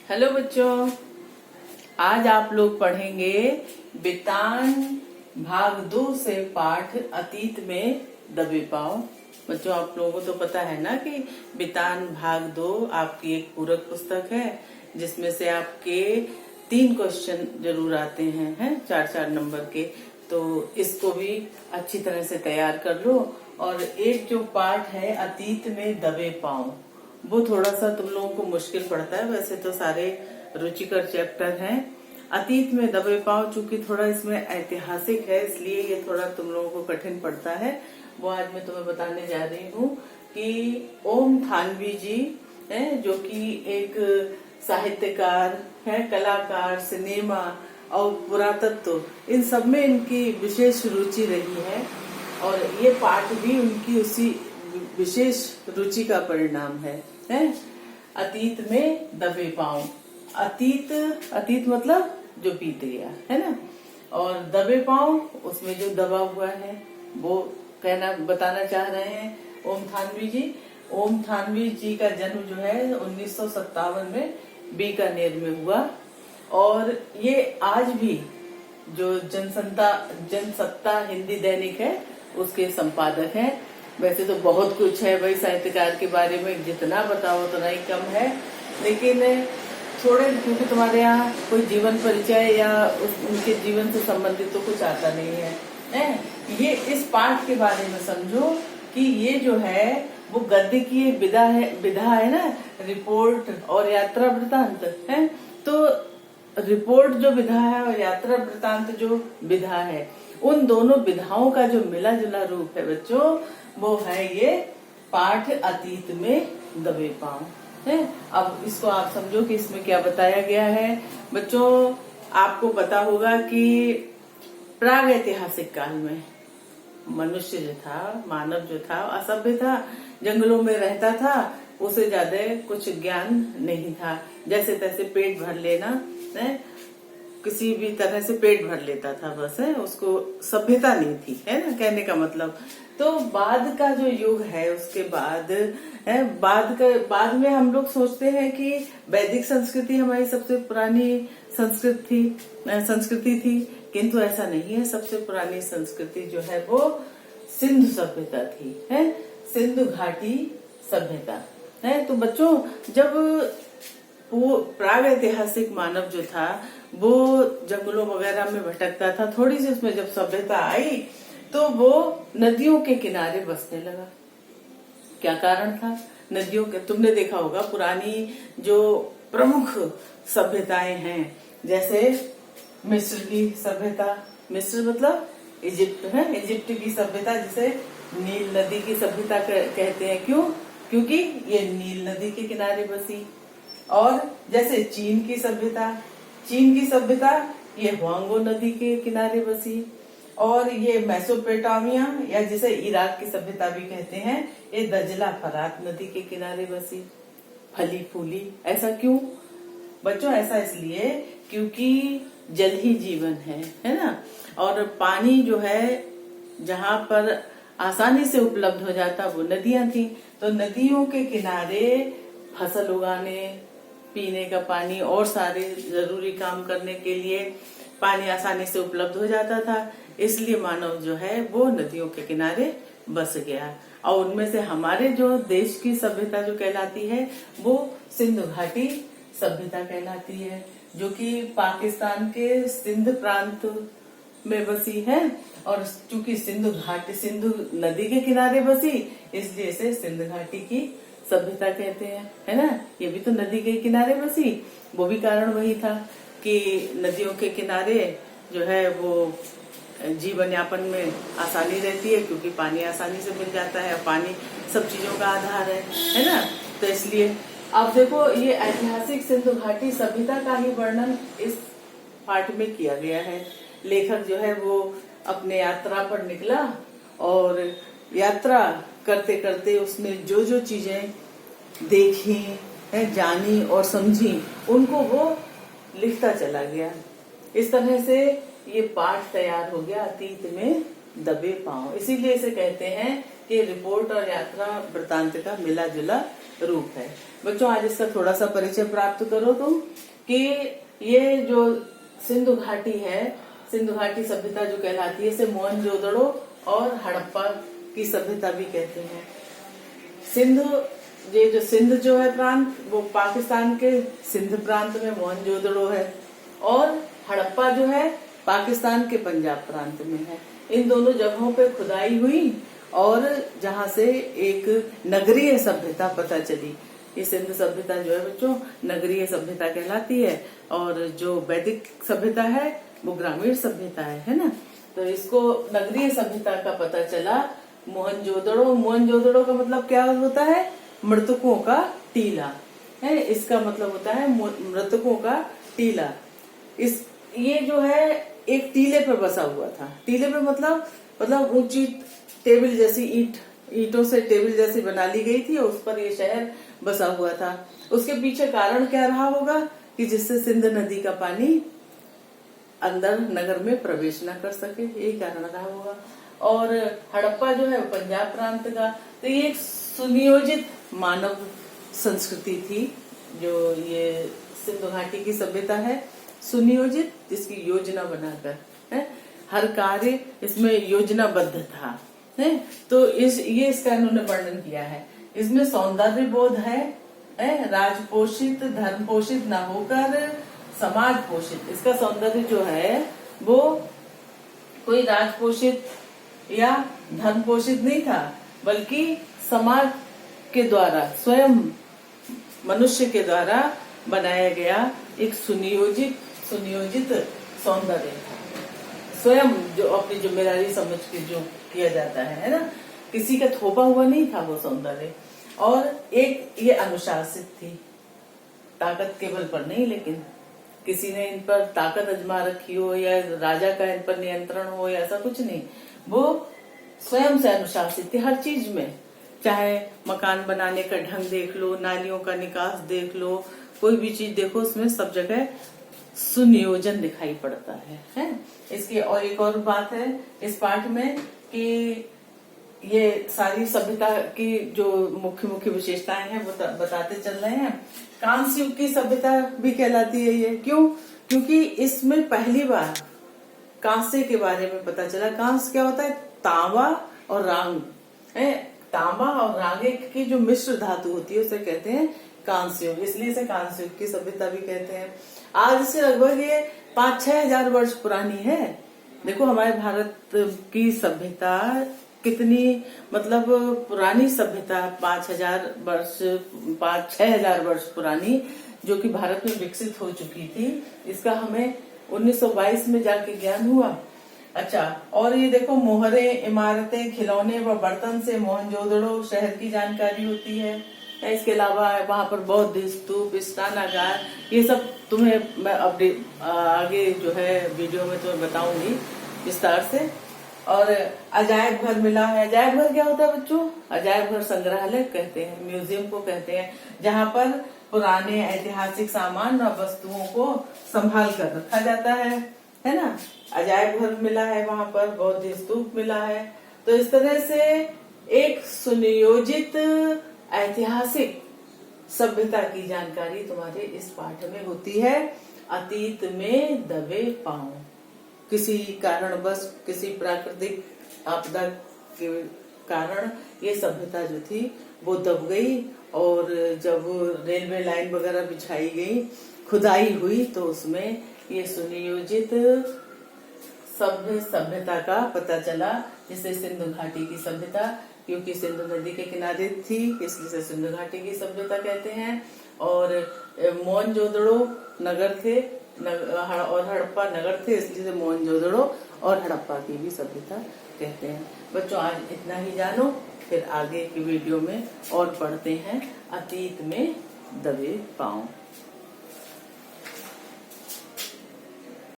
Hello बच्चों, आज आप लोग पढ़ेंगे बितान भाग 2 से पाठ अतीत में दबे पांव। बच्चों, आप लोगों को तो पता है ना कि बितान भाग 2 आपकी एक पूरक पुस्तक है जिसमें से आपके 3 क्वेश्चन जरूर आते हैं 4-4 नंबर के। तो इसको भी अच्छी तरह से तैयार कर लो। और एक जो पाठ है अतीत में दबे पांव, वो थोड़ा सा तुम लोगों को मुश्किल पड़ता है। वैसे तो सारे रुचिकर चैप्टर हैं। अतीत में दबे पांव चूंकि थोड़ा इसमें ऐतिहासिक है, इसलिए ये थोड़ा तुम लोगों को कठिन पड़ता है। वो आज मैं तुम्हें बताने जा रही हूँ कि ओम थानवी जी हैं, जो कि एक साहित्यकार है, कलाकार, सिनेमा और पुरातत्व, इन सब में इनकी विशेष रुचि रही है। और ये पाठ भी उनकी उसी विशेष रुचि का परिणाम है। अतीत में दबे पांव। अतीत मतलब जो बीत गया है ना, और दबे पांव उसमें जो दबा हुआ है वो बताना चाह रहे हैं ओम थानवी जी। ओम थानवी जी का जन्म जो है 1957 में बीकानेर में हुआ। और ये आज भी जो जनसत्ता हिंदी दैनिक है उसके संपादक हैं। वैसे तो बहुत कुछ है भाई साहित्यकार के बारे में, जितना बताओ उतना ही कम है, लेकिन थोड़े क्योंकि तुम्हारे यहाँ कोई जीवन परिचय या उनके जीवन से संबंधित तो कुछ आता नहीं है। ये इस पाठ के बारे में समझो कि ये जो है वो गद्य की एक विधा है ना, रिपोर्ट और यात्रा वृतांत है। तो रिपोर्ट जो विधा है और यात्रा वृतांत जो विधा है, उन दोनों विधाओं का जो मिला जुला रूप है बच्चों, वो है ये पाठ अतीत में दबे पांव है। अब इसको आप समझो कि इसमें क्या बताया गया है। बच्चों, आपको पता होगा कि प्राग ऐतिहासिक काल में मनुष्य जो था, मानव जो था, असभ्य था, जंगलों में रहता था, उसे ज्यादा कुछ ज्ञान नहीं था। जैसे तैसे पेट भर लेना है, किसी भी तरह से पेट भर लेता था बस, है उसको सभ्यता नहीं थी, है ना कहने का मतलब। तो बाद का जो युग है उसके बाद है, बाद में हम लोग सोचते हैं कि वैदिक संस्कृति हमारी सबसे पुरानी संस्कृति थी, किंतु ऐसा नहीं है। सबसे पुरानी संस्कृति जो है वो सिंधु सभ्यता थी, है सिंधु घाटी सभ्यता है। तो बच्चों, जब वो प्राग ऐतिहासिक मानव जो था वो जंगलों वगैरह में भटकता था, थोड़ी सी उसमें जब सभ्यता आई तो वो नदियों के किनारे बसने लगा। क्या कारण था? नदियों के, तुमने देखा होगा पुरानी जो प्रमुख सभ्यताएं हैं, जैसे मिस्र की सभ्यता, मिस्र मतलब इजिप्ट है, इजिप्ट की सभ्यता जिसे नील नदी की सभ्यता कहते हैं। क्यों? क्योंकि ये नील नदी के किनारे बसी। और जैसे चीन की सभ्यता ये हुआंगो नदी के किनारे बसी। और ये मेसोपोटामिया या जिसे इराक की सभ्यता भी कहते हैं, ये दजला फरात नदी के किनारे बसी, फली फूली। ऐसा क्यों बच्चों? ऐसा इसलिए क्योंकि जल ही जीवन है ना। और पानी जो है जहाँ पर आसानी से उपलब्ध हो जाता वो नदियां थी। तो नदियों के किनारे फसल उगाने, पीने का पानी और सारे जरूरी काम करने के लिए पानी आसानी से उपलब्ध हो जाता था। इसलिए मानव जो है वो नदियों के किनारे बस गया। और उनमें से हमारे जो देश की सभ्यता जो कहलाती है वो सिंधु घाटी सभ्यता कहलाती है, जो कि पाकिस्तान के सिंध प्रांत में बसी है। और चूंकि सिंधु नदी के किनारे बसी, इसलिए इसे सिंध घाटी की सभ्यता कहते हैं, है ना। ये भी तो नदी के किनारे बसी, वो भी कारण वही था कि नदियों के किनारे जो है वो जीवन यापन में आसानी रहती है, क्योंकि पानी आसानी से मिल जाता है। पानी सब चीजों का आधार है ना। तो इसलिए अब देखो, ये ऐतिहासिक सिंधु घाटी सभ्यता का ही वर्णन इस पाठ में किया गया है। लेखक जो है वो अपने यात्रा पर निकला और यात्रा करते करते उसने जो जो चीजें देखी, जानी और समझी, उनको वो लिखता चला गया। इस तरह से ये पाठ तैयार हो गया अतीत में दबे पांव। इसीलिए इसे कहते हैं कि रिपोर्ट और यात्रा वृतांत का मिला जुला रूप है। बच्चों आज इसका थोड़ा सा परिचय प्राप्त करो तुम कि ये जो सिंधु घाटी है, सिंधु घाटी सभ्यता जो कहलाती है, इसे मोहनजोदड़ो और हड़प्पा की सभ्यता भी कहते हैं। ये जो सिंध जो है प्रांत, वो पाकिस्तान के सिंध प्रांत में मोहनजोदड़ो है, और हड़प्पा जो है पाकिस्तान के पंजाब प्रांत में है। इन दोनों जगहों पे खुदाई हुई और जहाँ से एक नगरीय सभ्यता पता चली। ये सिंध सभ्यता जो है बच्चों नगरीय सभ्यता कहलाती है, और जो वैदिक सभ्यता है वो ग्रामीण सभ्यता है ना। तो इसको नगरीय सभ्यता का पता चला मोहनजोदड़ो। मोहनजोदड़ो का मतलब क्या होता है? मृतकों का टीला है। इसका मतलब होता है मृतकों का टीला। ये जो है एक टीले पर बसा हुआ था। टीले पे मतलब ऊंची टेबल जैसी ईंटों से टेबल जैसी बना ली गई थी और उस पर ये शहर बसा हुआ था। उसके पीछे कारण क्या रहा होगा कि जिससे सिंध नदी का पानी अंदर नगर में प्रवेश न कर सके, यही कारण रहा होगा। और हड़प्पा जो है पंजाब प्रांत का। तो ये एक सुनियोजित मानव संस्कृति थी जो ये सिंधु घाटी की सभ्यता है, सुनियोजित, जिसकी योजना बनाकर है, हर कार्य इसमें योजनाबद्ध था है। तो ये इसका इन्होंने वर्णन किया है। इसमें सौंदर्य बोध है, राजपोषित धर्म पोषित न होकर समाज पोषित। इसका सौंदर्य जो है वो कोई राजपोषित या धर्म पोषित नहीं था, बल्कि समाज के द्वारा, स्वयं मनुष्य के द्वारा बनाया गया एक सुनियोजित सौंदर्य था। स्वयं जो अपनी जिम्मेदारी समझ के जो किया जाता है ना, किसी का थोपा हुआ नहीं था वो सौंदर्य। और एक ये अनुशासित थी, ताकत के बल पर नहीं, लेकिन किसी ने इन पर ताकत अजमा रखी हो या राजा का इन पर नियंत्रण हो या ऐसा कुछ नहीं। वो स्वयं से अनुशासित थी हर चीज में। चाहे मकान बनाने का ढंग देख लो, नालियों का निकास देख लो, कोई भी चीज देखो, उसमें सब जगह सुनियोजन दिखाई पड़ता है। इसकी और एक और बात है इस पाठ में कि ये सारी सभ्यता की जो मुख्य विशेषताएं हैं वो बताते चल रहे हैं। कांस्य युग की सभ्यता भी कहलाती है ये। क्यों? क्योंकि इसमें पहली बार कांस्य के बारे में पता चला। कांस्य क्या होता है? तांबा और रांग। तांबा और रांगे की जो मिश्र धातु होती है उसे कहते हैं कांस्य युग, इसलिए इसे कांस्य युग की सभ्यता भी कहते हैं। आज से लगभग ये 5-6 हजार वर्ष पुरानी है। देखो हमारे भारत की सभ्यता कितनी मतलब पुरानी सभ्यता, 5-6 हजार वर्ष पुरानी, जो कि भारत में विकसित हो चुकी थी। इसका हमें 1922 में जाके ज्ञान हुआ। अच्छा, और ये देखो मोहरे, इमारतें, खिलौने व बर्तन से मोहनजोदड़ो शहर की जानकारी होती है। इसके अलावा वहाँ पर बौद्ध स्तूप, स्नानागार, ये सब तुम्हें मैं अपडेट आगे जो है वीडियो में तुम्हें बताऊंगी विस्तार से। और अजायब घर मिला है। अजायब घर क्या होता है बच्चों? अजायब घर संग्रहालय कहते हैं, म्यूजियम को कहते हैं, जहाँ पर पुराने ऐतिहासिक सामान और वस्तुओं को संभाल कर रखा जाता है ना। अजायब घर मिला है वहाँ पर, बौद्ध स्तूप मिला है। तो इस तरह से एक सुनियोजित ऐतिहासिक सभ्यता की जानकारी तुम्हारे इस पाठ में होती है। अतीत में दबे पांव, किसी कारणवश, किसी प्राकृतिक आपदा के कारण ये सभ्यता जो थी वो दब गई, और जब रेलवे लाइन वगैरह बिछाई गई, खुदाई हुई, तो उसमें ये सुनियोजित सभ्यता का पता चला, जिसे सिंधु घाटी की सभ्यता, क्योंकि सिंधु नदी के किनारे थी इसलिए सिंधु घाटी की सभ्यता कहते हैं। और मोहनजोदड़ो नगर थे और हड़प्पा नगर थे, इसलिए मोहनजोदड़ो और हड़प्पा की भी सभ्यता कहते हैं। बच्चों आज इतना ही जानो, फिर आगे की वीडियो में और पढ़ते हैं अतीत में दबे पांव।